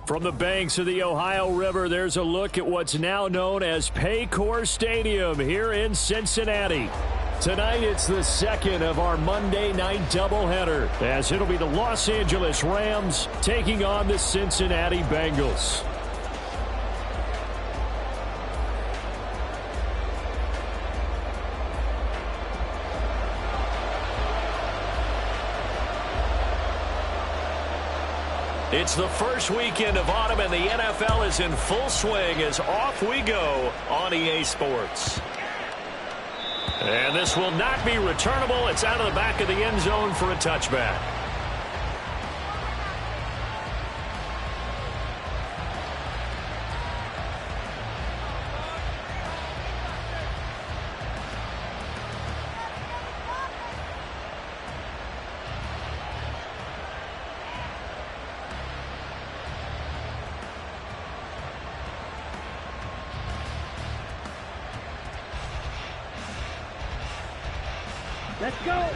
From the banks of the Ohio River, there's a look at what's now known as Paycor Stadium here in Cincinnati. Tonight, it's the second of our Monday night doubleheader, as it'll be the Los Angeles Rams taking on the Cincinnati Bengals. It's the first weekend of autumn, and the NFL is in full swing as off we go on EA Sports. And this will not be returnable. It's out of the back of the end zone for a touchback. Let's go.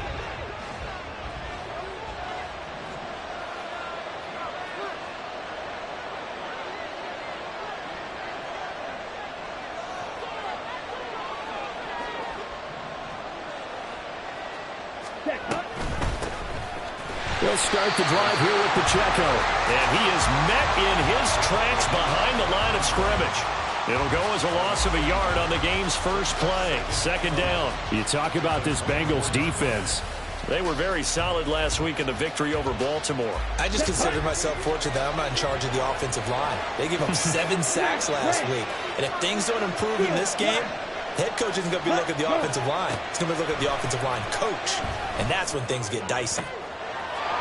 We'll start the drive here with Pacheco. And he is met in his tracks behind the line of scrimmage. It'll go as a loss of a yard on the game's first play. Second down. You talk about this Bengals defense. They were very solid last week in the victory over Baltimore. I just consider myself fortunate that I'm not in charge of the offensive line. They gave up 7 sacks last week. And if things don't improve in this game, the head coach isn't going to be looking at the offensive line. He's going to be looking at the offensive line coach. And that's when things get dicey.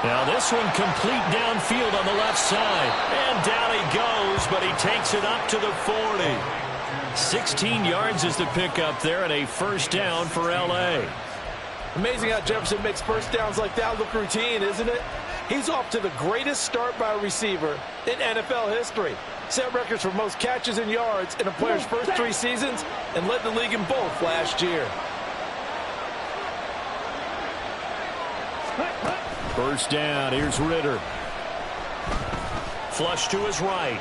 Now this one complete downfield on the left side. And down he goes, but he takes it up to the 40. 16 yards is the pickup there, and a first down for L.A. Amazing how Jefferson makes first downs like that look routine, isn't it? He's off to the greatest start by a receiver in NFL history. Set records for most catches and yards in a player's first 3 seasons and led the league in both last year. First down, here's Ritter. Flush to his right.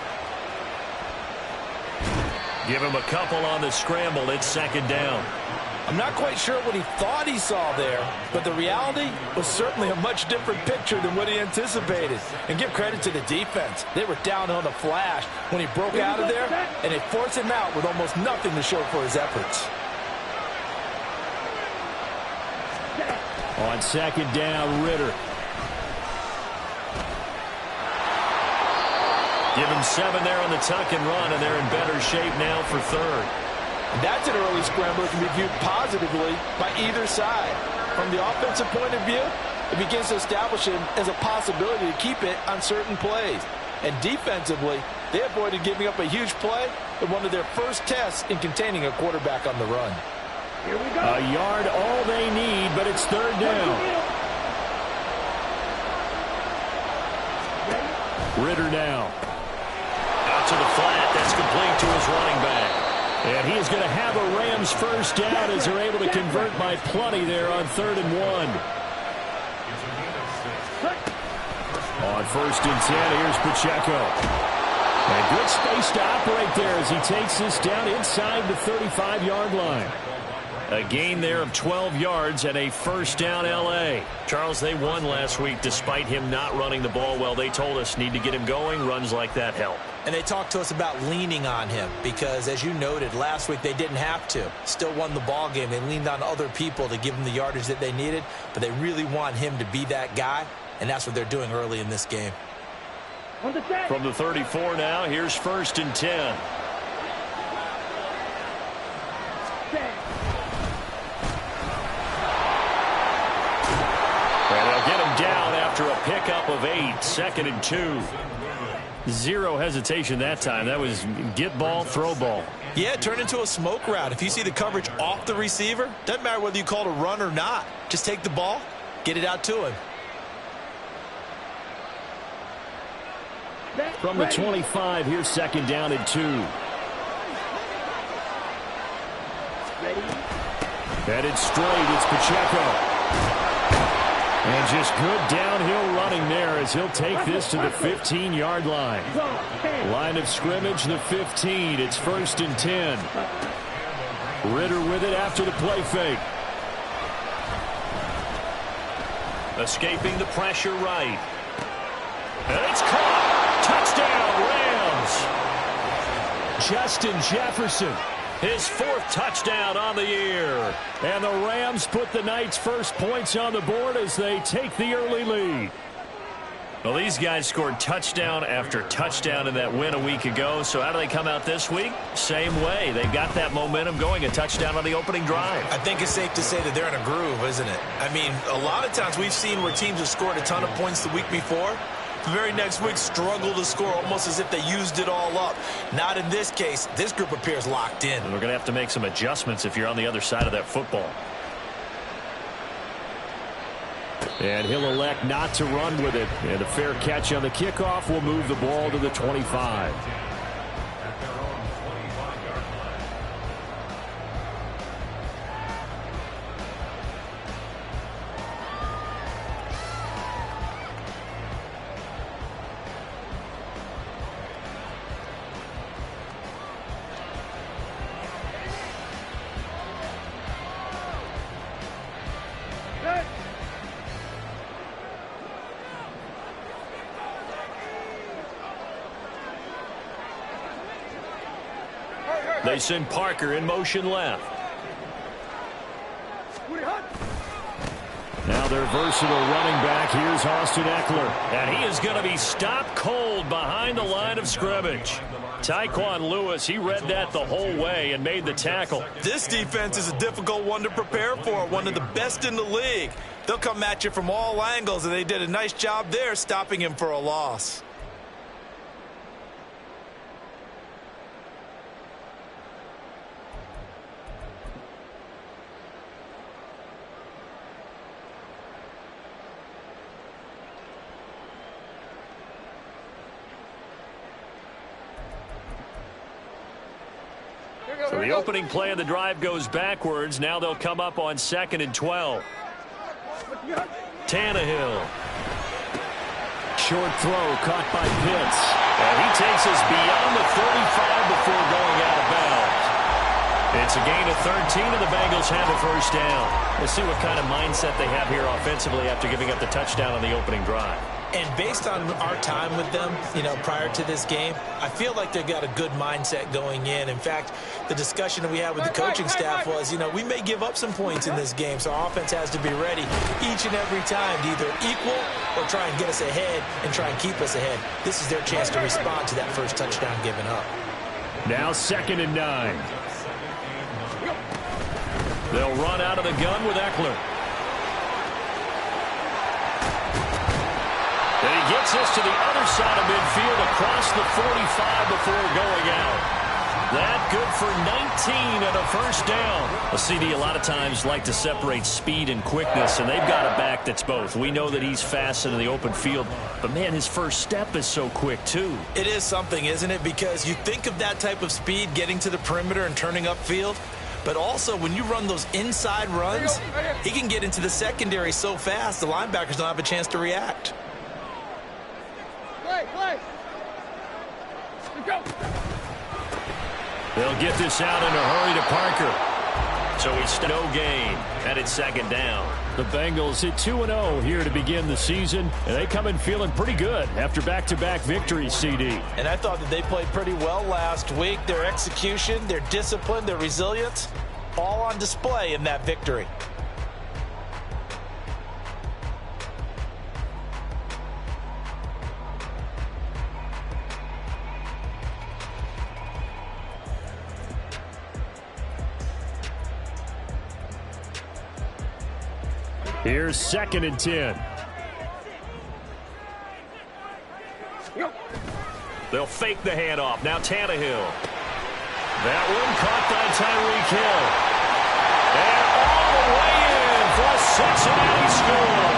Give him a couple on the scramble. It's second down. I'm not quite sure what he thought he saw there, but the reality was certainly a much different picture than what he anticipated. And give credit to the defense. They were down on the flash when he broke out of there, and they forced him out with almost nothing to show for his efforts. On second down, Ritter. Give him 7 there on the tuck and run, and they're in better shape now for third. That's an early scrambler that can be viewed positively by either side. From the offensive point of view, it begins to establish him as a possibility to keep it on certain plays. And defensively, they avoided giving up a huge play in one of their first tests in containing a quarterback on the run. Here we go. A yard all they need, but it's third down. Ritter now. Out to the flat. That's complete to his running back. And he is going to have a Rams first down as they're able to convert by plenty there on 3rd and 1. On 1st and 10, here's Pacheco. And good space to operate there as he takes this down inside the 35-yard line. A gain there of 12 yards and a first down L.A. Charles, they won last week despite him not running the ball well. They told us need to get him going. Runs like that help. And they talked to us about leaning on him because, as you noted, last week they didn't have to. Still won the ball game. They leaned on other people to give them the yardage that they needed, but they really want him to be that guy, and that's what they're doing early in this game. From the 34 now, here's 1st and 10. And they'll get him down after a pickup of 8, 2nd and 2. Zero hesitation that time. That was get ball, throw ball. Yeah, it turned into a smoke route. If you see the coverage off the receiver, doesn't matter whether you call it a run or not. Just take the ball, get it out to him. From the 25, here's 2nd down and 2. Headed straight, it's Pacheco. And just good downhill running there as he'll take this to the 15-yard line. Line of scrimmage, the 15. It's 1st and 10. Ritter with it after the play fake. Escaping the pressure right. And it's caught. Touchdown, Rams. Justin Jefferson. His 4th touchdown on the year. And the Rams put the night's first points on the board as they take the early lead. Well, these guys scored touchdown after touchdown in that win a week ago. So how do they come out this week? Same way. They've got that momentum going, a touchdown on the opening drive. I think it's safe to say that they're in a groove, isn't it? I mean, a lot of times we've seen where teams have scored a ton of points the week before. The very next week struggle to score almost as if they used it all up. Not in this case. This group appears locked in. And we're going to have to make some adjustments if you're on the other side of that football. And he'll elect not to run with it. And a fair catch on the kickoff will move the ball to the 25. They send Parker in motion left. Now their versatile running back. Here's Austin Eckler. And he is going to be stopped cold behind the line of scrimmage. Tyquan Lewis, he read that the whole way and made the tackle. This defense is a difficult one to prepare for, one of the best in the league. They'll come at you from all angles, and they did a nice job there stopping him for a loss. So the opening play of the drive goes backwards. Now they'll come up on 2nd and 12. Tannehill. Short throw caught by Pitts. And he takes us beyond the 35 before going out of bounds. It's a gain of 13, and the Bengals have a 1st down. Let's see what kind of mindset they have here offensively after giving up the touchdown on the opening drive. And based on our time with them, prior to this game, I feel like they've got a good mindset going in. In fact, the discussion that we had with the coaching staff was, we may give up some points in this game, so our offense has to be ready each and every time to either equal or try and get us ahead and try and keep us ahead. This is their chance to respond to that first touchdown given up. Now 2nd and 9. They'll run out of the gun with Eckler. And he gets us to the other side of midfield across the 45 before going out. That good for 19 and a 1st down. Well, CD a lot of times like to separate speed and quickness, and they've got a back that's both. We know that he's fast in the open field, but, man, his first step is so quick, too. It is something, isn't it? Because you think of that type of speed getting to the perimeter and turning upfield, but also when you run those inside runs, he can get into the secondary so fast the linebackers don't have a chance to react. They'll get this out in a hurry to Parker. So he's no gain, and it's second down. The Bengals hit 2-0 here to begin the season, and they come in feeling pretty good after back-to-back victories, CD. And I thought that they played pretty well last week. Their execution, their discipline, their resilience, all on display in that victory. Here's 2nd and 10. They'll fake the handoff. Now Tannehill. That one caught by Tyreek Hill. And all the way in for a Cincinnati score.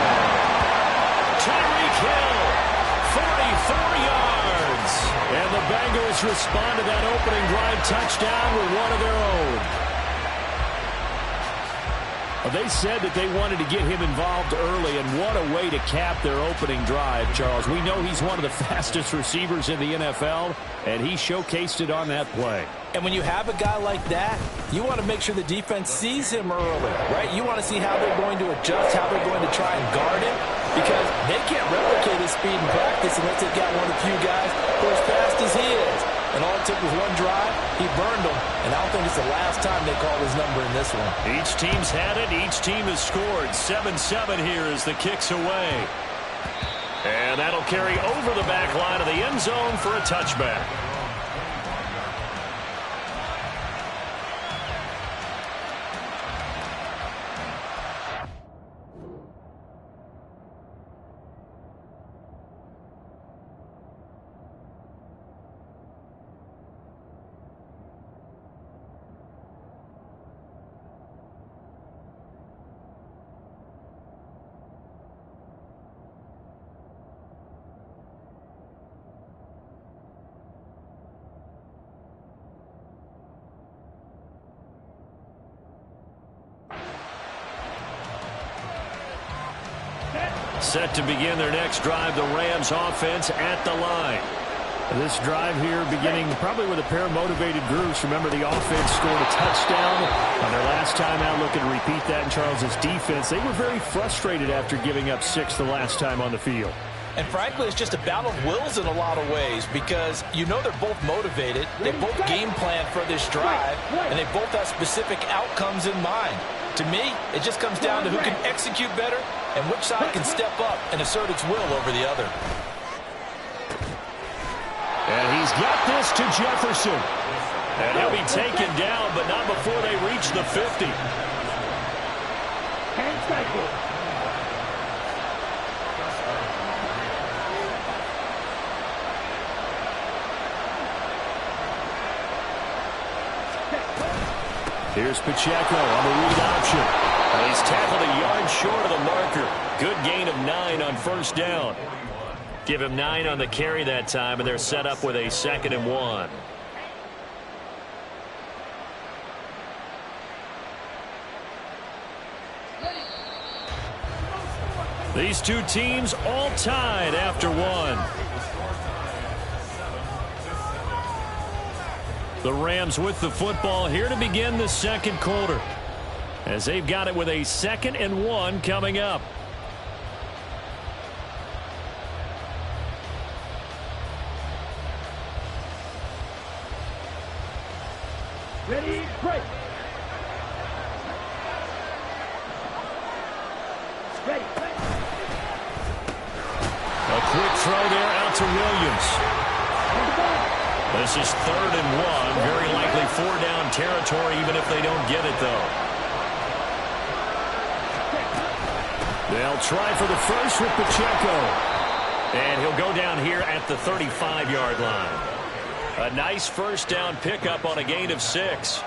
Tyreek Hill, 44 yards. And the Bengals respond to that opening drive touchdown with one of their own. They said that they wanted to get him involved early, and what a way to cap their opening drive, Charles. We know he's one of the fastest receivers in the NFL, and he showcased it on that play. And when you have a guy like that, you want to make sure the defense sees him early, right? You want to see how they're going to adjust, how they're going to try and guard him, because they can't replicate his speed in practice unless they've got one of the few guys who are as fast as he is. And all it took was one drive, he burned them, and I don't think it's the last time they call his number in this one. Each team's had it, each team has scored. 7-7 here as the kick's away. And that'll carry over the back line of the end zone for a touchback. Set to begin their next drive, the Rams offense at the line. This drive here beginning probably with a pair of motivated groups. Remember, the offense scored a touchdown on their last time out, looking to repeat that in Charles's defense. They were very frustrated after giving up 6 the last time on the field. And frankly, it's just a battle of wills in a lot of ways, because you know they're both motivated, they both game plan for this drive, and they both have specific outcomes in mind. To me, it just comes down to who can execute better and which side can step up and assert its will over the other. And he's got this to Jefferson. And he'll be taken down, but not before they reach the 50. Here's Pacheco on the read option. And he's tackled a yard short of the marker. Good gain of 9 on first down. Give him 9 on the carry that time, and they're set up with a 2nd and 1. These two teams all tied after 1. The Rams with the football here to begin the second quarter, as they've got it with a 2nd and 1 coming up. Ready, break. Ready. A quick throw there out to Williams. This is 3rd and 1. Very likely 4-down territory, even if they don't get it, though. They'll try for the first with Pacheco. And he'll go down here at the 35-yard line. A nice first down pickup on a gain of 6.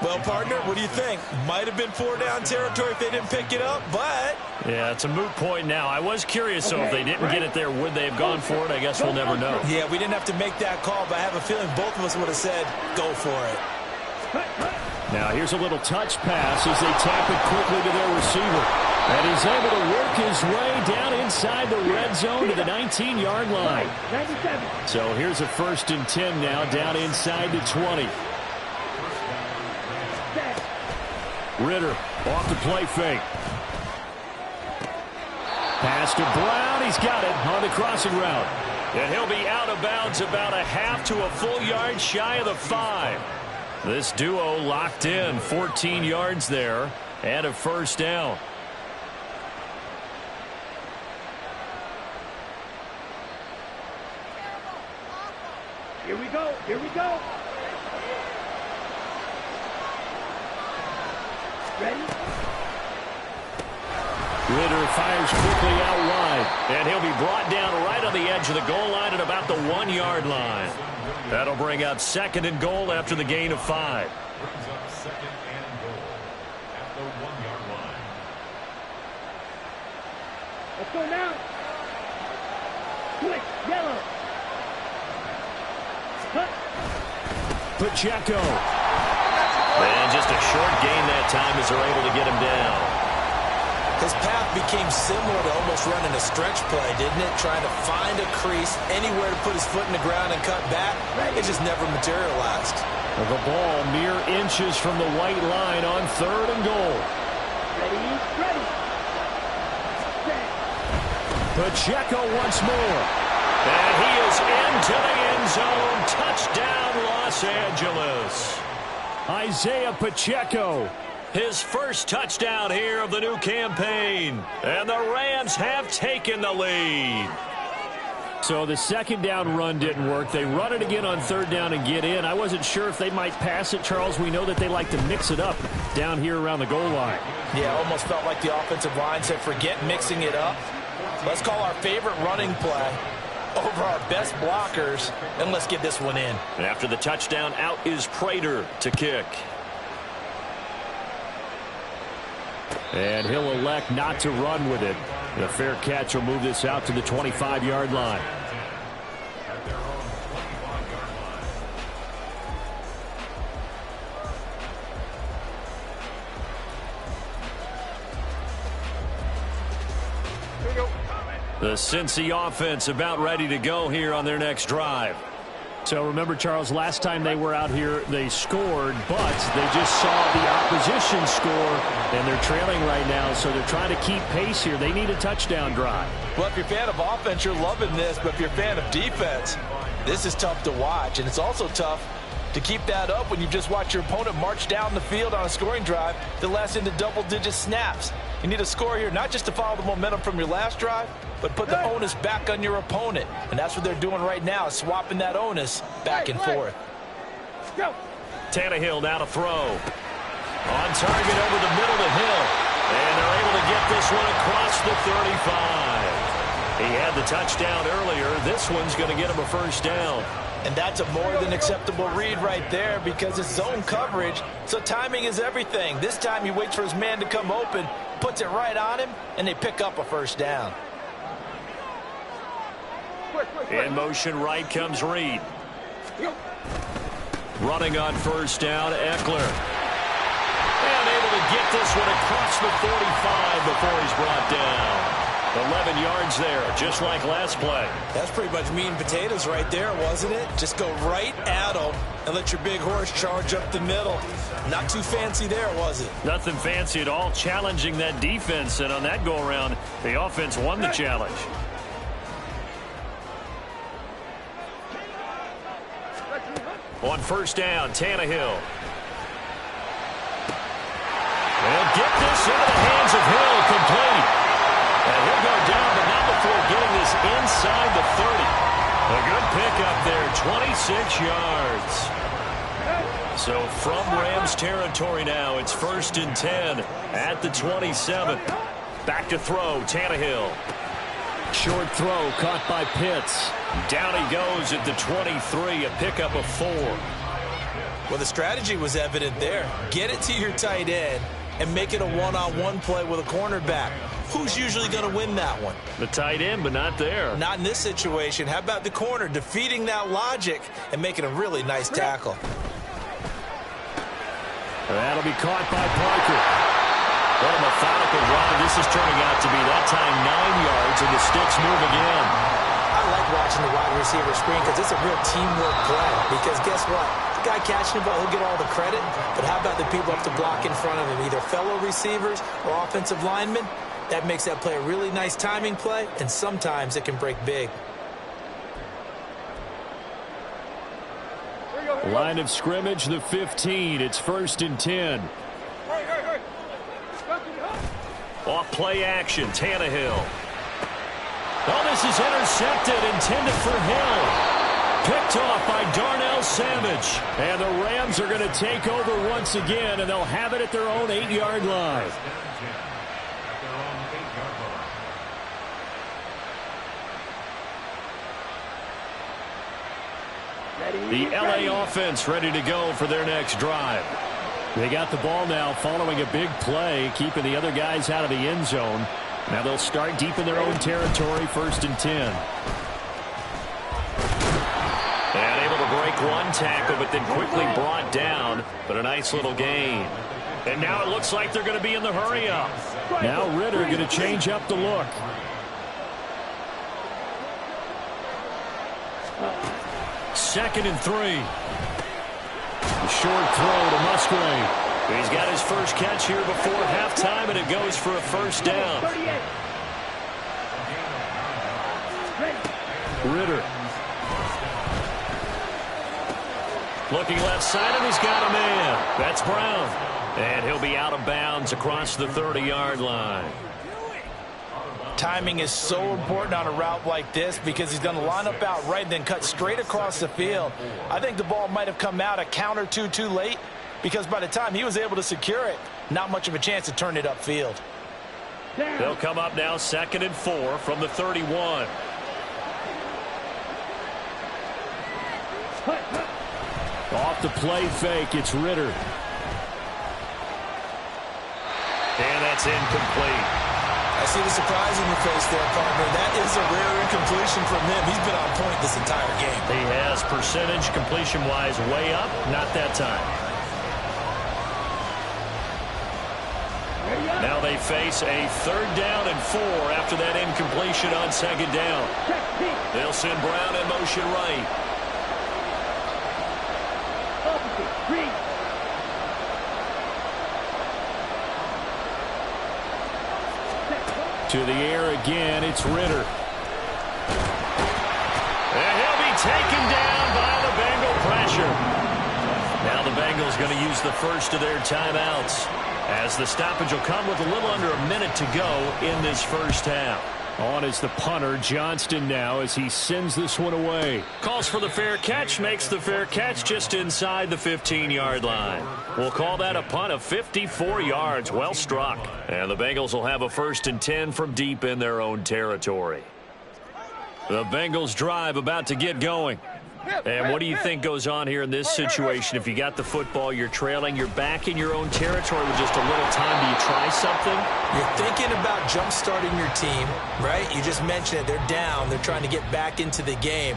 Well, partner, what do you think? Might have been 4-down territory if they didn't pick it up, but... Yeah, it's a moot point now. I was curious, so if they didn't get it there, would they have gone for it? I guess we'll never know. Yeah, we didn't have to make that call, but I have a feeling both of us would have said, go for it. Now here's a little touch pass as they tap it quickly to their receiver. And he's able to work his way down inside the red zone to the 19-yard line. So here's a 1st and 10 now, down inside the 20. Ritter off the play fake. Pass to Brown. He's got it on the crossing route. And he'll be out of bounds about a half to a full yard shy of the 5. This duo locked in, 14 yards there and a first down. Here we go. Here we go. Ready? Ritter fires quickly out wide, and he'll be brought down right on the edge of the goal line at about the 1 yard line. That'll bring up 2nd and goal after the gain of 5. Brings up 2nd and goal at the 1 yard line. Let's go now. Quick, yellow. Cut. Pacheco. And just a short gain that time as they're able to get him down. His path became similar to almost running a stretch play, didn't it? Trying to find a crease, anywhere to put his foot in the ground and cut back. It just never materialized. The ball mere inches from the white line on 3rd and goal. Ready, ready. Set. Pacheco once more. And he is into the end zone. Touchdown, Los Angeles. Isaiah Pacheco. His first touchdown here of the new campaign. And the Rams have taken the lead. So the 2nd down run didn't work. They run it again on 3rd down and get in. I wasn't sure if they might pass it, Charles. We know that they like to mix it up down here around the goal line. Yeah, almost felt like the offensive line said, forget mixing it up. Let's call our favorite running play over our best blockers, and let's get this one in. After the touchdown, out is Prater to kick. And he'll elect not to run with it. The fair catch will move this out to the 25-yard line. At their own 25-yard line. The Cincy offense about ready to go here on their next drive. So remember, Charles, last time they were out here, they scored, but they just saw the opposition score, and they're trailing right now, so they're trying to keep pace here. They need a touchdown drive. Well, if you're a fan of offense, you're loving this, but if you're a fan of defense, this is tough to watch, and it's also tough to keep that up when you just watch your opponent march down the field on a scoring drive that lasts into double-digit snaps. You need a score here, not just to follow the momentum from your last drive, but put the onus back on your opponent. And that's what they're doing right now, swapping that onus back and forth. Go. Tannehill now to throw. On target over the middle to Hill. And they're able to get this one across the 35. He had the touchdown earlier. This one's going to get him a first down. And that's a more than acceptable read right there because it's zone coverage, so timing is everything. This time he waits for his man to come open, puts it right on him, and they pick up a first down. In motion right comes Reed. Running on first down, Eckler. And able to get this one across the 45 before he's brought down. 11 yards there, just like last play. That's pretty much meat and potatoes right there, wasn't it? Just go right at them and let your big horse charge up the middle. Not too fancy there, was it? Nothing fancy at all, challenging that defense, and on that go-around, the offense won the challenge. On first down, Tannehill. They'll get this into the hands of Hill, complete. And he'll go down, but not before getting this inside the 30. A good pickup there, 26 yards. So from Rams territory now, it's 1st and 10 at the 27. Back to throw, Tannehill. Short throw caught by Pitts. Down he goes at the 23, a pickup of 4. Well, the strategy was evident there. Get it to your tight end and make it a one-on-one play with a cornerback. Who's usually going to win that one? The tight end, but not there. Not in this situation. How about the corner defeating that logic and making a really nice tackle? That'll be caught by Parker. What a methodical run this is turning out to be. That time 9 yards, and the sticks move again. I like watching the wide receiver screen because it's a real teamwork play. Because guess what? The guy catching the ball, he'll get all the credit, but how about the people up to block in front of him, either fellow receivers or offensive linemen? That makes that play a really nice timing play, and sometimes it can break big. Line of scrimmage, the 15. It's 1st and 10. Off play action, Tannehill. Oh, this is intercepted, intended for Hill. Picked off by Darnell Savage. And the Rams are going to take over once again, and they'll have it at their own 8-yard line. The LA offense ready to go for their next drive. They got the ball now following a big play, keeping the other guys out of the end zone. Now they'll start deep in their own territory, 1st and 10. And able to break one tackle, but then quickly brought down. But a nice little gain. And now it looks like they're going to be in the hurry-up. Now Ritter going to change up the look. Second and 3. A short throw to Musgrave. He's got his first catch here before halftime, and it goes for a first down. Ritter. Looking left side, and he's got a man. That's Brown. And he'll be out of bounds across the 30-yard line. Timing is so important on a route like this because he's going to line up out right and then cut straight across the field. I think the ball might have come out a count or two too late because by the time he was able to secure it, not much of a chance to turn it upfield. They'll come up now 2nd and 4 from the 31. Off the play fake, it's Ritter. And that's incomplete. I see the surprise in your face there, partner. That is a rare incompletion from him. He's been on point this entire game. He has percentage completion-wise way up. Not that time. Now they face a 3rd down and 4 after that incompletion on 2nd down. They'll send Brown in motion right. To the air again, it's Ritter. And he'll be taken down by the Bengal pressure. Now the Bengals going to use the first of their timeouts, as the stoppage will come with a little under a minute to go in this first half. On is the punter, Johnston, now as he sends this one away. Calls for the fair catch, makes the fair catch just inside the 15-yard line. We'll call that a punt of 54 yards. Well struck. And the Bengals will have a 1st and 10 from deep in their own territory. The Bengals drive about to get going. And what do you think goes on here in this situation? If you got the football, you're trailing, you're back in your own territory with just a little time. Do you try something? You're thinking about jump-starting your team, right? You just mentioned it. They're down. They're trying to get back into the game.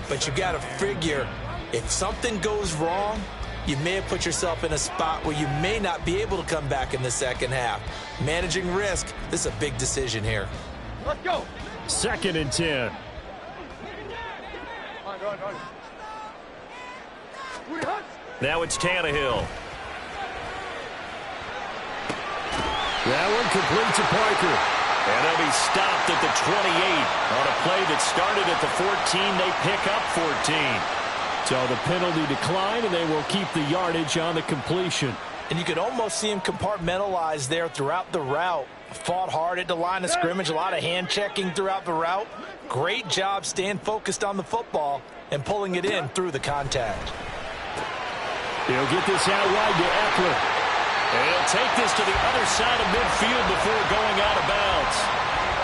But you got to figure, if something goes wrong, you may have put yourself in a spot where you may not be able to come back in the second half. Managing risk, this is a big decision here. Let's go. 2nd and 10. Now it's Tannehill. That one complete to Parker. And they'll be stopped at the 28. On a play that started at the 14, they pick up 14. So the penalty declined, and they will keep the yardage on the completion. And you could almost see him compartmentalize there throughout the route. Fought hard at the line of scrimmage, a lot of hand checking throughout the route. Great job staying focused on the football and pulling it in through the contact. He'll get this out wide to Eckler. And he'll take this to the other side of midfield before going out of bounds.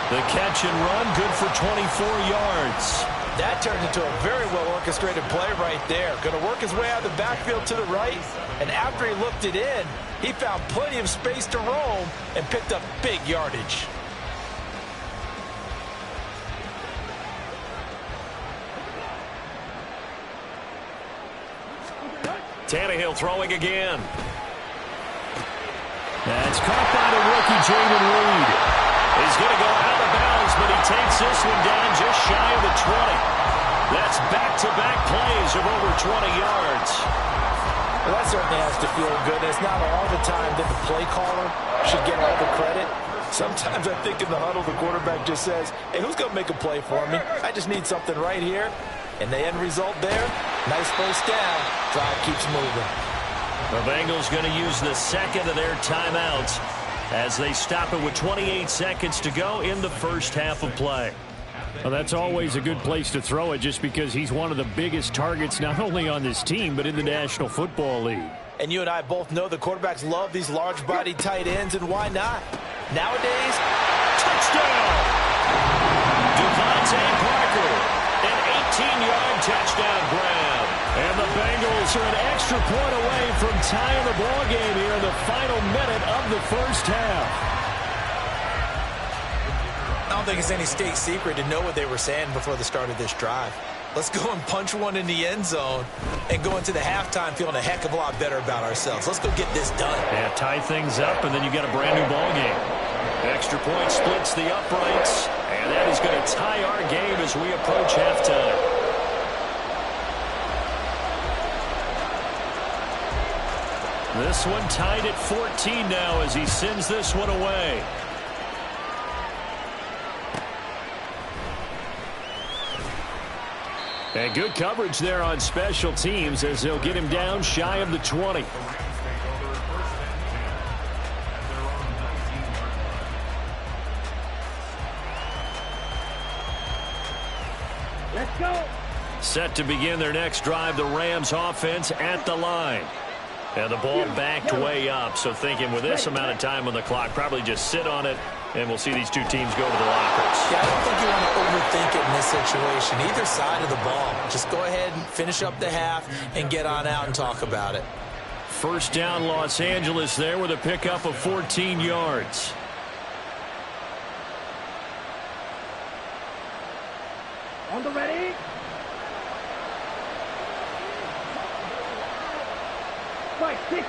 The catch and run, good for 24 yards. That turned into a very well-orchestrated play right there. Going to work his way out of the backfield to the right. And after he looked it in, he found plenty of space to roam and picked up big yardage. Tannehill throwing again. That's caught by the rookie, Jaden Reed. He's going to go out of bounds, but he takes this one down just shy of the 20. That's back-to-back plays of over 20 yards. Well, that certainly has to feel good. It's not all the time that the play caller should get all the credit. Sometimes I think in the huddle, the quarterback just says, hey, who's going to make a play for me? I just need something right here. And the end result there, nice first down. Drive keeps moving. The Bengals going to use the second of their timeouts as they stop it with 28 seconds to go in the first half of play. Well, that's always a good place to throw it just because he's one of the biggest targets not only on this team but in the National Football League. And you and I both know the quarterbacks love these large-bodied tight ends, and why not? Nowadays, touchdown! Devontae Parker, an 18-yard touchdown grab. And the Bengals are an extra point away from tying the ball game here in the final minute of the first half. I don't think it's any state secret to know what they were saying before the start of this drive. Let's go and punch one in the end zone and go into the halftime feeling a heck of a lot better about ourselves. Let's go get this done. Yeah, tie things up, and then you got a brand-new ball game. Extra point splits the uprights, and that is going to tie our game as we approach halftime. This one tied at 14 now as he sends this one away. And good coverage there on special teams as they'll get him down shy of the 20. Let's go. Set to begin their next drive, the Rams offense at the line. And the ball backed way up, so thinking with this amount of time on the clock, probably just sit on it, and we'll see these two teams go to the lockers. Yeah, I don't think you want to overthink it in this situation. Either side of the ball. Just go ahead and finish up the half and get on out and talk about it. First down, Los Angeles there with a pickup of 14 yards. On the ready. Fight 60.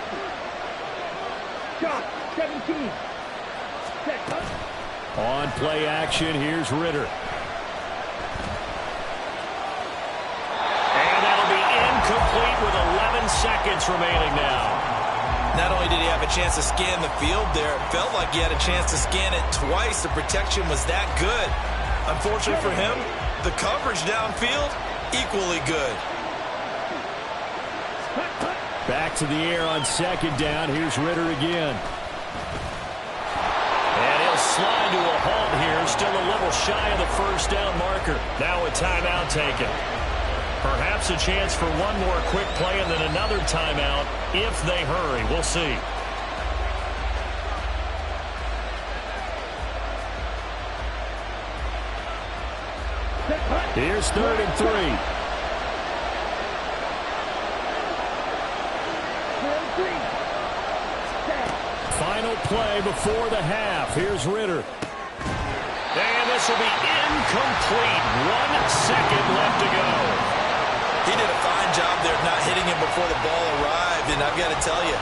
Shot 17. Set up. On play action, here's Ritter. And that'll be incomplete with 11 seconds remaining now. Not only did he have a chance to scan the field there, it felt like he had a chance to scan it twice. The protection was that good. Unfortunately for him, the coverage downfield, equally good. Back to the air on second down. Here's Ritter again. And he'll slide to a halt here. Still a little shy of the first down marker. Now a timeout taken. Perhaps a chance for one more quick play and then another timeout if they hurry. We'll see. Here's 3rd and 3. Final play before the half. Here's Ritter. And this will be incomplete. 1 second left to go. He did a fine job there of not hitting him before the ball arrived, and I've got to tell you,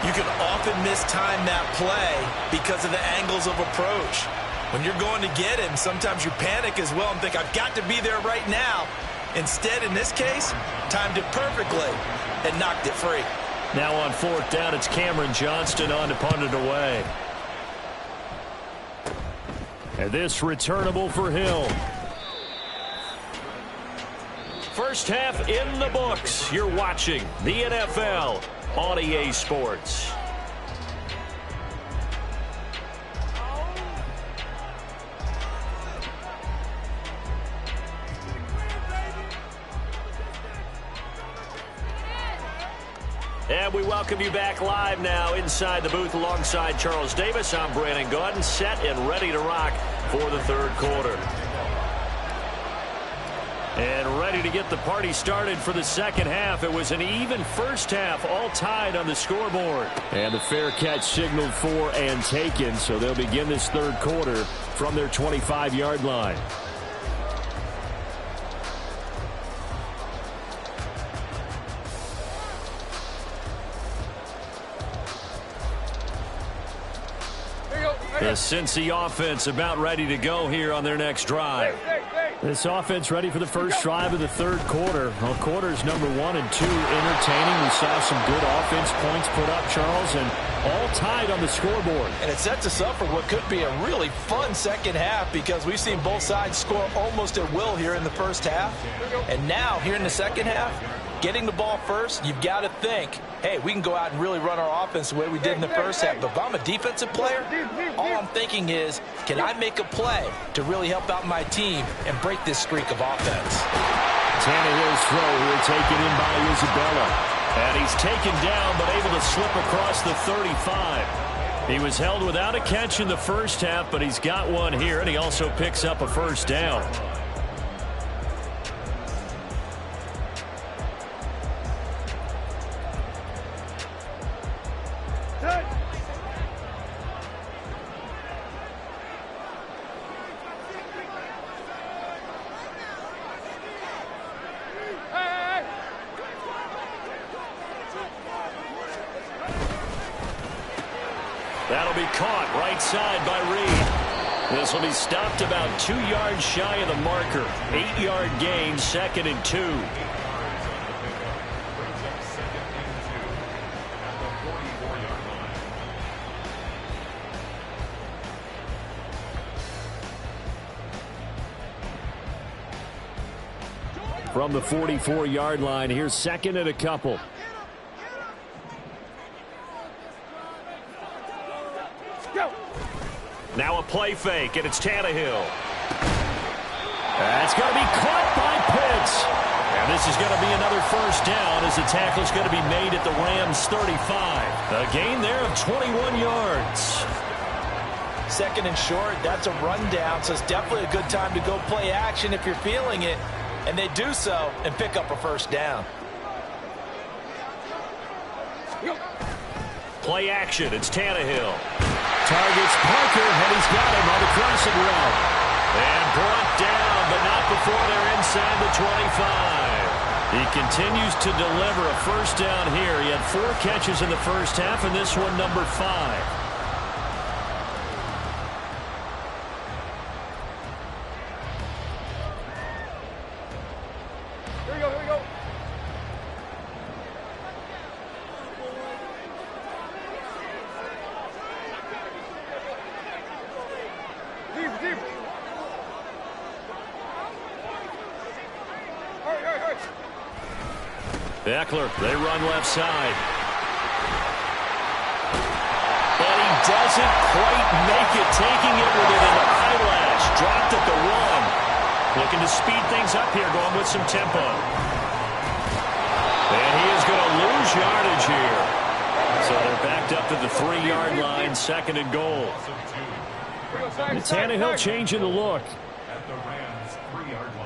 you can often mistime that play because of the angles of approach. When you're going to get him, sometimes you panic as well and think, I've got to be there right now. Instead, in this case, timed it perfectly and knocked it free. Now on 4th down, it's Cameron Johnston on to punt it away. And this returnable for Hill. First half in the books. You're watching the NFL on EA Sports. And we welcome you back live now inside the booth alongside Charles Davis. I'm Brandon Gaudin, set and ready to rock for the third quarter. And ready to get the party started for the second half. It was an even first half, all tied on the scoreboard. And the fair catch signaled for and taken, so they'll begin this third quarter from their 25-yard line. The Cincy offense about ready to go here on their next drive. This offense ready for the first drive of the third quarter. Well, quarters number 1 and 2 entertaining. We saw some good offense points put up, Charles, and all tied on the scoreboard. And it sets us up for what could be a really fun second half because we've seen both sides score almost at will here in the first half. And now, here in the second half, getting the ball first, you've got to think, hey, we can go out and really run our offense the way we did in the first half. But if I'm a defensive player, all I'm thinking is, can I make a play to really help out my team and break this streak of offense? Tannehill's throw here taken in by Isabella. And he's taken down but able to slip across the 35. He was held without a catch in the first half, but he's got one here, and he also picks up a first down. That'll be caught right side by Reed. This will be stopped about 2 yards shy of the marker. 8-yard gain, 2nd and 2. From the 44-yard line, here's 2nd and a couple. Now a play fake, and it's Tannehill. That's going to be caught by Pitts. And this is going to be another first down as the tackle is going to be made at the Rams' 35. A gain there of 21 yards. 2nd and short, that's a rundown, so it's definitely a good time to go play action if you're feeling it. And they do so and pick up a first down. Play action, it's Tannehill. Targets Parker, and he's got him on the crossing route. And brought down, but not before they're inside the 25. He continues to deliver a first down here. He had 4 catches in the first half, and this one number 5. Eckler, they run left side. But he doesn't quite make it, taking it within an eyelash. Dropped at the 1. Looking to speed things up here, going with some tempo. And he is going to lose yardage here. So they're backed up to the 3-yard line, 2nd and goal. And Tannehill changing the look. At the Rams' 3-yard line.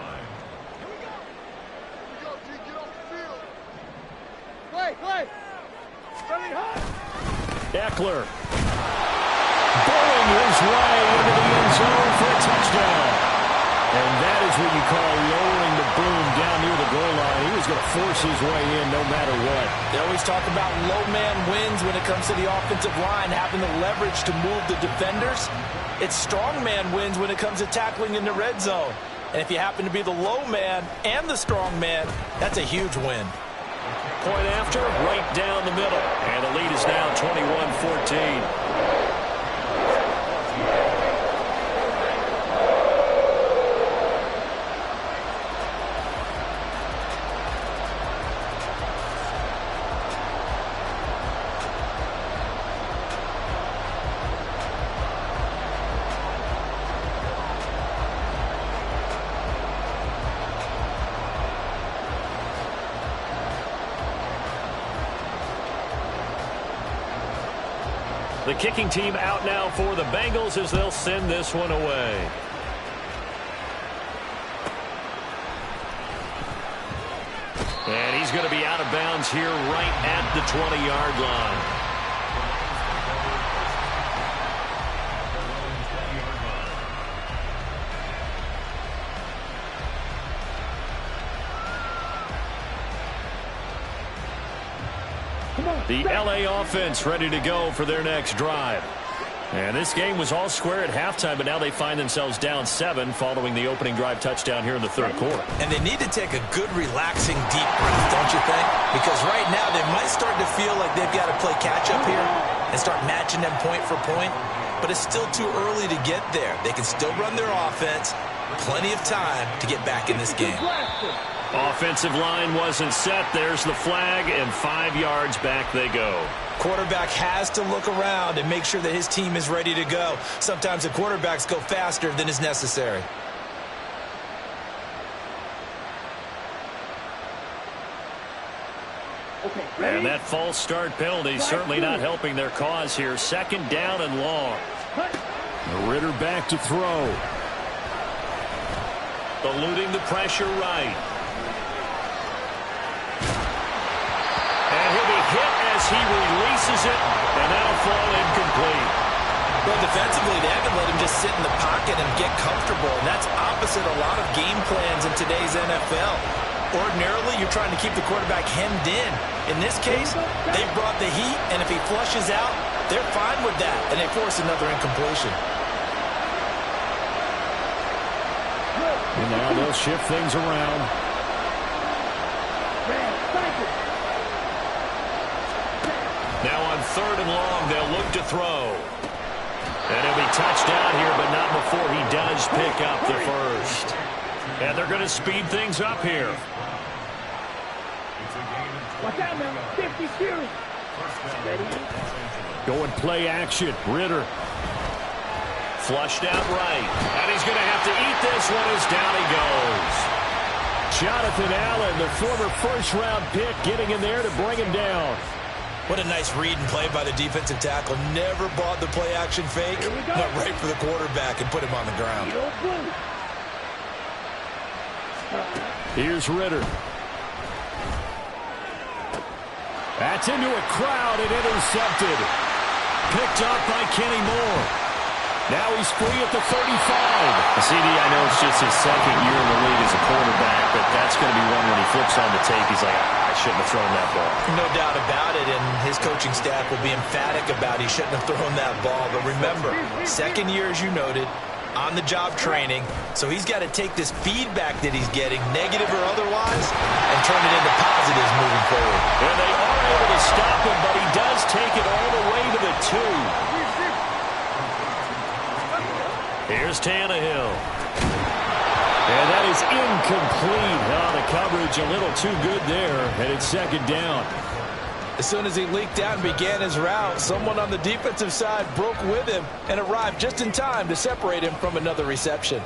Eckler bowling his way into the end zone for a touchdown. And that is what you call lowering the boom down near the goal line. He was going to force his way in no matter what. They always talk about low man wins when it comes to the offensive line, having the leverage to move the defenders. It's strong man wins when it comes to tackling in the red zone. And if you happen to be the low man and the strong man, that's a huge win. Point after, right down the middle. And the lead is now 21-14. The kicking team out now for the Bengals as they'll send this one away. And he's going to be out of bounds here right at the 20-yard line. The LA offense ready to go for their next drive. And this game was all square at halftime, but now they find themselves down 7 following the opening drive touchdown here in the third quarter. And they need to take a good, relaxing, deep breath, don't you think? Because right now they might start to feel like they've got to play catch-up here and start matching them point for point. But it's still too early to get there. They can still run their offense. Plenty of time to get back in this game. Offensive line wasn't set. There's the flag, and 5 yards back they go. Quarterback has to look around and make sure that his team is ready to go. Sometimes the quarterbacks go faster than is necessary. And that false start penalty certainly not helping their cause here. 2nd down and long. Ritter back to throw. Eluding the pressure right. And he'll be hit as he releases it, and that'll fall incomplete. Well, defensively, they haven't let him just sit in the pocket and get comfortable, and that's opposite a lot of game plans in today's NFL. Ordinarily, you're trying to keep the quarterback hemmed in. In this case, they brought the heat, and if he flushes out, they're fine with that, and they force another incompletion. And now they'll shift things around. Now on 3rd and long, they'll look to throw. And he'll be touched down here, but not before he does pick up the first. And they're going to speed things up here. Watch out now. 50 series. Going play action. Ritter. Flushed out right. And he's going to have to eat this one as down he goes. Jonathan Allen, the former first-round pick, getting in there to bring him down. What a nice read and play by the defensive tackle. Never bought the play-action fake. Went right for the quarterback and put him on the ground. Here's Ritter. That's into a crowd and intercepted. Picked up by Kenny Moore. Now he's free at the 35. CD, I know it's just his 2nd year in the league as a quarterback, but that's going to be one when he flips on the tape. He's like, I shouldn't have thrown that ball. No doubt about it, and his coaching staff will be emphatic about he shouldn't have thrown that ball. But remember, 2nd year, as you noted, on-the-job training, so he's got to take this feedback that he's getting, negative or otherwise, and turn it into positives moving forward. And they are able to stop him, but he does take it all the way to the 2. Here's Tannehill. And that is incomplete. Oh, the coverage a little too good there, and it's 2nd down. As soon as he leaked out and began his route, someone on the defensive side broke with him and arrived just in time to separate him from another reception.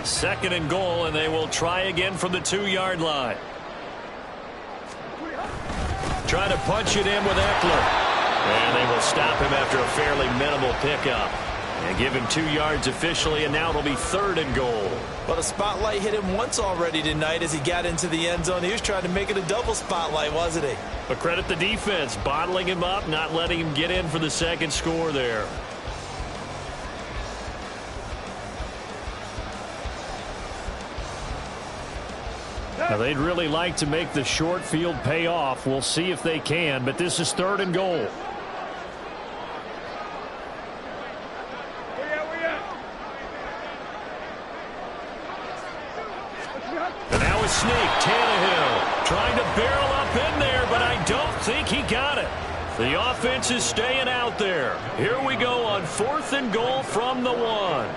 Second and goal, and they will try again from the 2-yard line. Trying to punch it in with Eckler. And they will stop him after a fairly minimal pickup. And give him 2 yards officially, and now it'll be 3rd and goal. Well, the spotlight hit him once already tonight as he got into the end zone. He was trying to make it a double spotlight, wasn't he? But credit the defense, bottling him up, not letting him get in for the 2nd score there. Now, they'd really like to make the short field pay off. We'll see if they can, but this is 3rd and goal. And now a sneak, Tannehill trying to barrel up in there, but I don't think he got it. The offense is staying out there. Here we go on 4th and goal from the 1.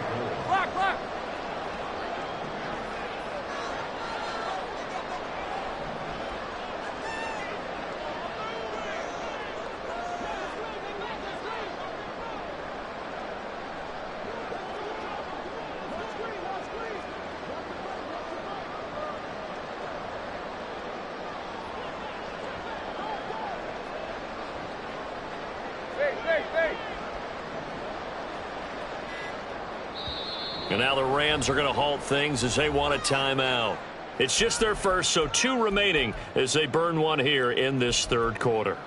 And now the Rams are going to halt things as they want a timeout. It's just their first, so 2 remaining as they burn one here in this 3rd quarter.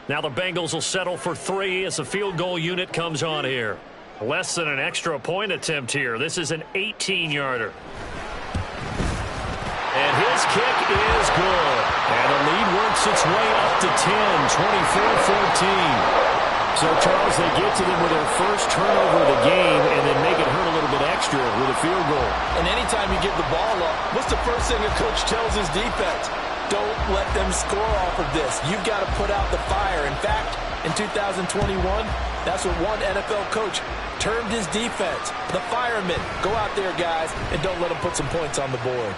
Now the Bengals will settle for 3 as the field goal unit comes on here. Less than an extra point attempt here. This is an 18-yarder. And his kick is good. And the lead works its way up to 10, 24-14. So, Charles, they get to them with their first turnover of the game and then make it hurt a little bit extra with a field goal. And anytime you give the ball up, what's the first thing a coach tells his defense? Don't let them score off of this. You've got to put out the fire. In fact, in 2021, that's what one NFL coach termed his defense. The firemen. Go out there, guys, and don't let them put some points on the board.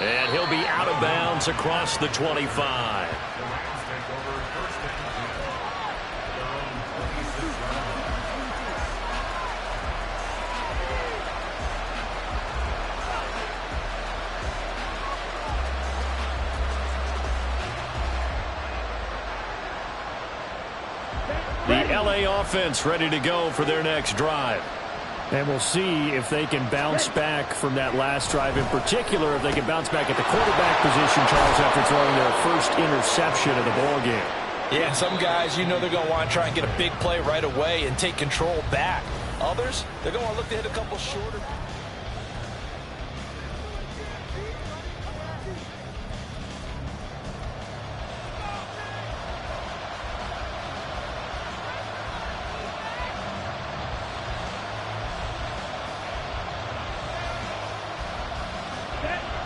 And he'll be out of bounds across the 25. The LA offense ready to go for their next drive. And we'll see if they can bounce back from that last drive. In particular, if they can bounce back at the quarterback position, Charles, after throwing their first interception of the ballgame. Yeah, some guys, you know they're going to want to try and get a big play right away and take control back. Others, they're going to want to look to hit a couple shorter.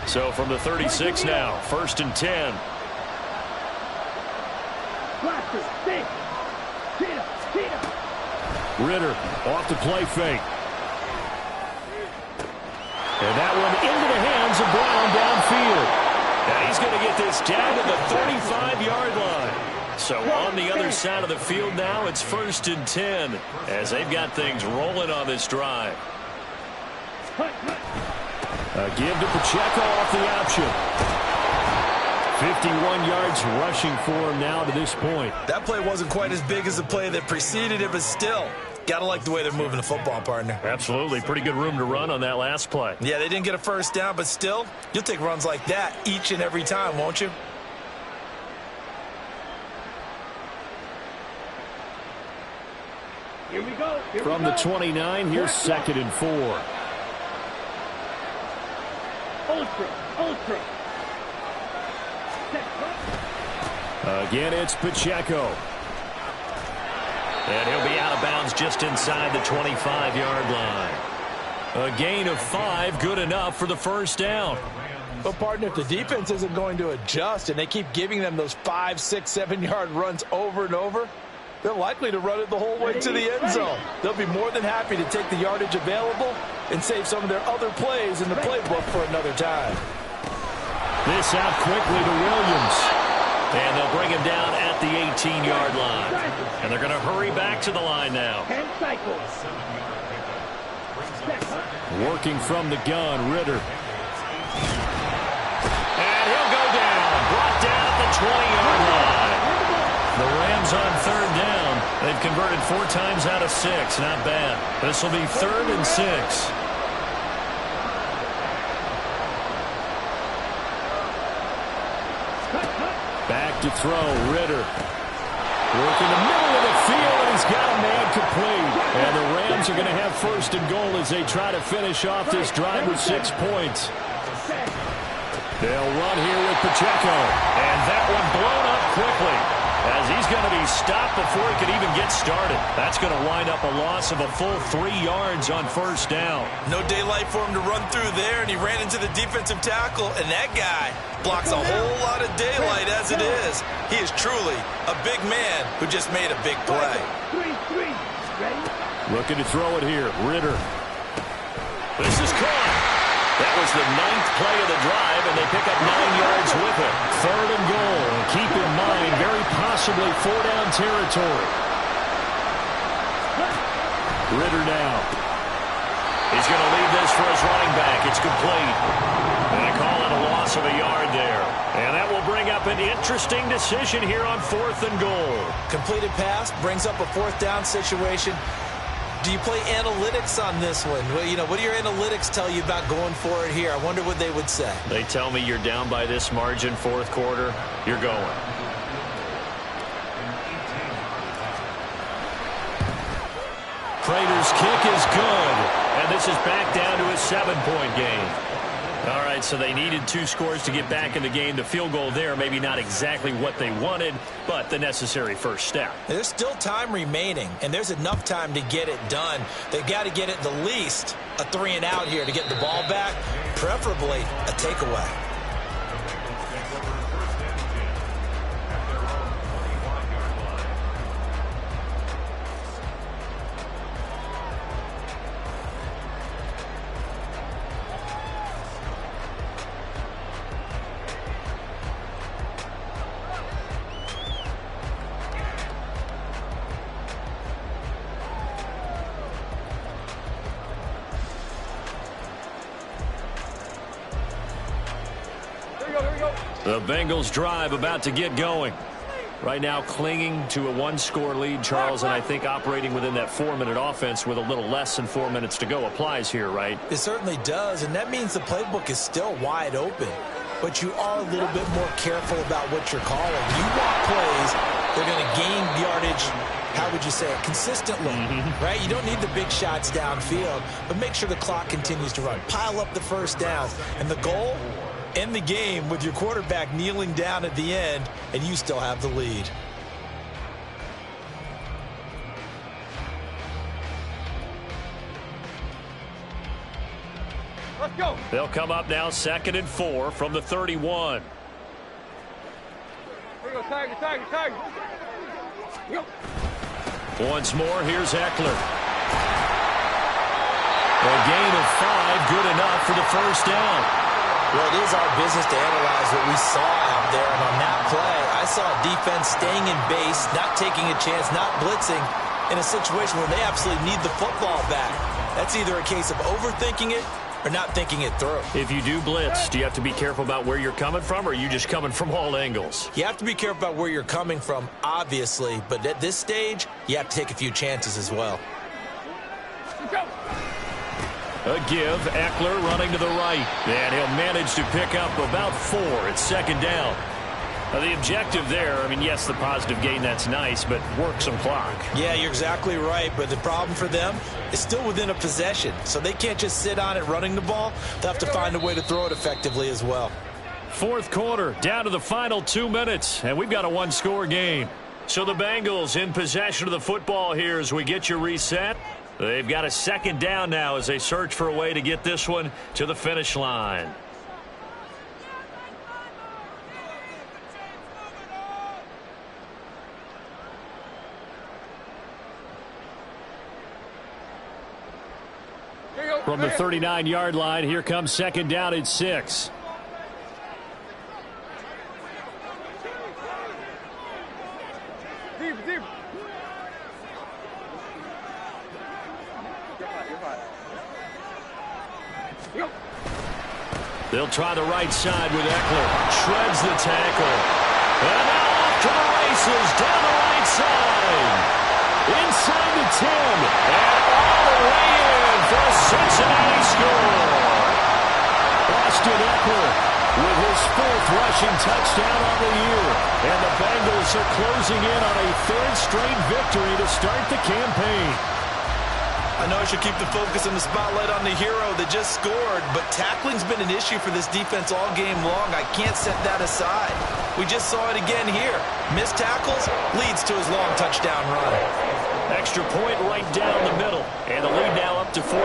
So from the 36 now, 1st and 10. Ritter off the play fake. And that one into the hands of Brown downfield. And he's going to get this down to the 35-yard line. So on the other side of the field now, it's 1st and 10 as they've got things rolling on this drive. Give to Pacheco off the option. 51 yards rushing for him now to this point. That play wasn't quite as big as the play that preceded it, but still, got to like the way they're moving the football, partner. Absolutely. Pretty good room to run on that last play. Yeah, they didn't get a first down, but still, you'll take runs like that each and every time, won't you? Here we go. From the 29, here's 2nd and 4. Ultra. Again, it's Pacheco. And he'll be out of bounds just inside the 25-yard line. A gain of 5, good enough for the first down. But, partner, if the defense isn't going to adjust and they keep giving them those 5, 6, 7-yard runs over and over, they're likely to run it the whole way to the end zone. They'll be more than happy to take the yardage available and save some of their other plays in the playbook for another time. This out quickly to Williams. And they'll bring him down at the 18-yard line. And they're going to hurry back to the line now. 10 cycles. Working from the gun, Ritter. And he'll go down. Brought down at the 20-yard line. The Rams on 3rd down. They've converted 4 times out of 6. Not bad. This will be 3rd and 6. Back to throw, Ritter. Working the middle of the field, and he's got a man complete. And the Rams are going to have 1st and goal as they try to finish off this drive with 6 points. They'll run here with Pacheco. And that one blown up quickly as he's going to be stopped before he could even get started. That's going to wind up a loss of a full 3 yards on 1st down. No daylight for him to run through there, and he ran into the defensive tackle, and that guy blocks a whole lot of daylight as it is. He is truly a big man who just made a big play. 3-3. Ready? Looking to throw it here, Ritter. This is caught. That was the 9th play of the drive, and they pick up 9 yards with it. 3rd and goal. Keep in mind, very possibly 4-down territory. Ritter now. He's going to leave this for his running back. It's complete. And they call it a loss of a yard there. And that will bring up an interesting decision here on 4th and goal. Completed pass brings up a 4th down situation. Do you play analytics on this one? Well, you know, what do your analytics tell you about going for it here? I wonder what they would say. They tell me you're down by this margin 4th quarter. You're going. Prater's kick is good, and this is back down to a 7-point game. All right, so they needed 2 scores to get back in the game. The field goal there, maybe not exactly what they wanted, but the necessary first step. There's still time remaining, and there's enough time to get it done. They've got to get it the least a 3-and-out here to get the ball back, preferably a takeaway. The Bengals drive about to get going. Right now clinging to a 1-score lead, Charles, and I think operating within that 4-minute offense with a little less than 4 minutes to go applies here, right? It certainly does, and that means the playbook is still wide open. But you are a little bit more careful about what you're calling. You want plays, they're going to gain yardage, how would you say it, consistently, right? You don't need the big shots downfield, but make sure the clock continues to run. Pile up the first downs, and the goal, end the game with your quarterback kneeling down at the end, and you still have the lead. Let's go. They'll come up now 2nd and 4 from the 31. Here we go, Tiger, Tiger, Tiger. Yo. Once more, here's Eckler. A gain of 5, good enough for the first down. Well, it is our business to analyze what we saw out there, and on that play, I saw a defense staying in base, not taking a chance, not blitzing, in a situation where they absolutely need the football back. That's either a case of overthinking it or not thinking it through. If you do blitz, do you have to be careful about where you're coming from, or are you just coming from all angles? You have to be careful about where you're coming from, obviously, but at this stage, you have to take a few chances as well. Let's go. A give, Eckler running to the right, and he'll manage to pick up about 4 at 2nd down. The objective there, I mean, yes, the positive gain, that's nice, but work some clock. Yeah, you're exactly right, but the problem for them is still within a possession, so they can't just sit on it running the ball. They'll have to find a way to throw it effectively as well. 4th quarter, down to the final 2 minutes, and we've got a 1-score game. So the Bengals in possession of the football here as we get you reset. They've got a 2nd down now as they search for a way to get this one to the finish line. From the 39-yard line, here comes 2nd down at 6. Deep, deep. They'll try the right side with Eckler. Shreds the tackle. And now off to the races down the right side. Inside the 10. And all the way in for a Cincinnati score. Austin Eckler with his 4th rushing touchdown on the year. And the Bengals are closing in on a 3rd straight victory to start the campaign. I know I should keep the focus and the spotlight on the hero that just scored, but tackling's been an issue for this defense all game long. I can't set that aside. We just saw it again here. Missed tackles leads to his long touchdown run. Extra point right down the middle, and the lead now up to 14.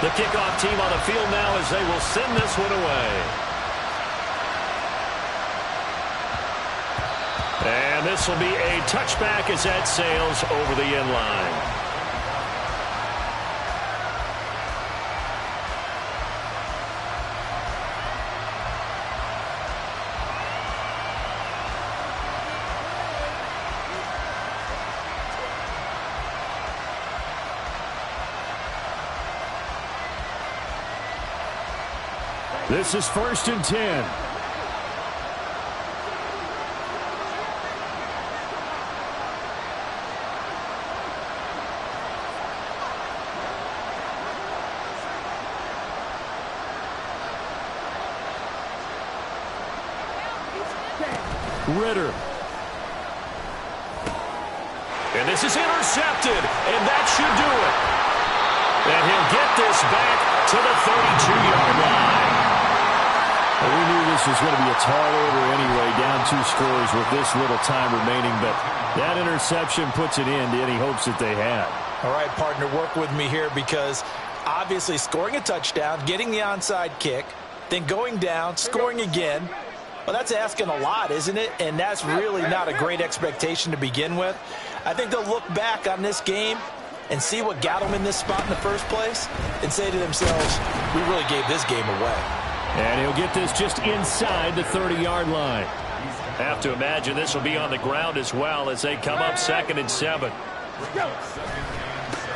The kickoff team on the field now as they will send this one away. And this will be a touchback as that sails over the end line. This is 1st and 10. Ritter. And this is intercepted, and that should do it. And he'll get this back to the 32-yard line. Well, we knew this was going to be a tall order anyway, down 2 scores with this little time remaining, but that interception puts an end to any hopes that they had. All right, partner, work with me here because obviously scoring a touchdown, getting the onside kick, then going down, scoring again, well, that's asking a lot, isn't it? And that's really not a great expectation to begin with. I think they'll look back on this game and see what got them in this spot in the first place and say to themselves, we really gave this game away. And he'll get this just inside the 30-yard line. Have to imagine this will be on the ground as well as they come up 2nd and 7.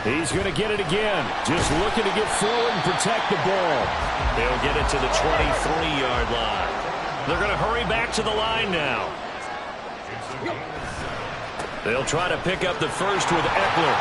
He's going to get it again. Just looking to get forward and protect the ball. He'll get it to the 23-yard line. They're going to hurry back to the line now. They'll try to pick up the first with Eckler.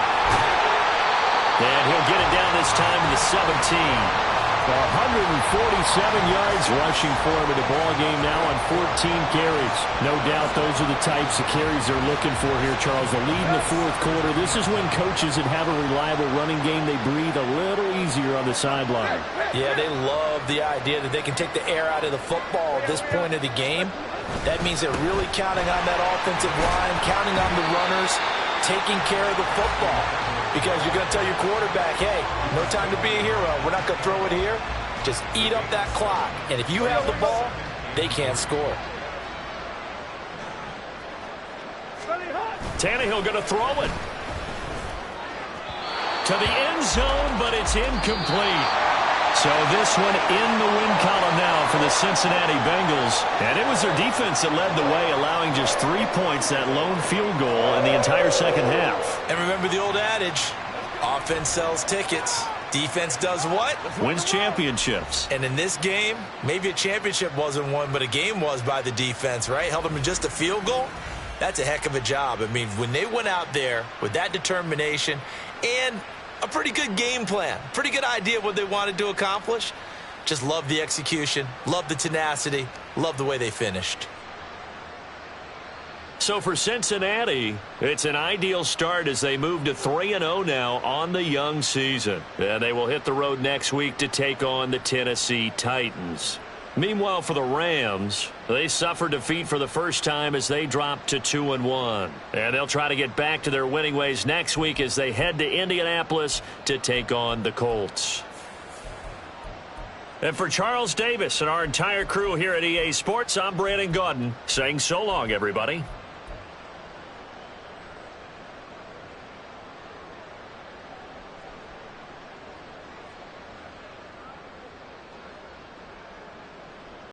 And he'll get it down this time to the 17. 147 yards rushing for him in the ball game now on 14 carries. No doubt those are the types of carries they're looking for here, Charles. The lead in the 4th quarter. This is when coaches that have a reliable running game, they breathe a little easier on the sideline. Yeah, they love the idea that they can take the air out of the football at this point of the game. That means they're really counting on that offensive line, counting on the runners, taking care of the football. Because you're going to tell your quarterback, hey, no time to be a hero. We're not going to throw it here. Just eat up that clock. And if you have the ball, they can't score. Tannehill going to throw it to the end zone, but it's incomplete. So this one in the win column now for the Cincinnati Bengals. And it was their defense that led the way, allowing just 3 points, that lone field goal in the entire second half. And remember the old adage, offense sells tickets. Defense does what? Wins championships. And in this game, maybe a championship wasn't won, but a game was by the defense, right? Held them in just a field goal. That's a heck of a job. I mean, when they went out there with that determination and a pretty good game plan, pretty good idea of what they wanted to accomplish, just love the execution, love the tenacity, love the way they finished. So for Cincinnati, it's an ideal start as they move to 3-0 now on the young season. And they will hit the road next week to take on the Tennessee Titans. Meanwhile, for the Rams, they suffered defeat for the first time as they dropped to 2-1. And they'll try to get back to their winning ways next week as they head to Indianapolis to take on the Colts. And for Charles Davis and our entire crew here at EA Sports, I'm Brandon Gaudin saying so long, everybody.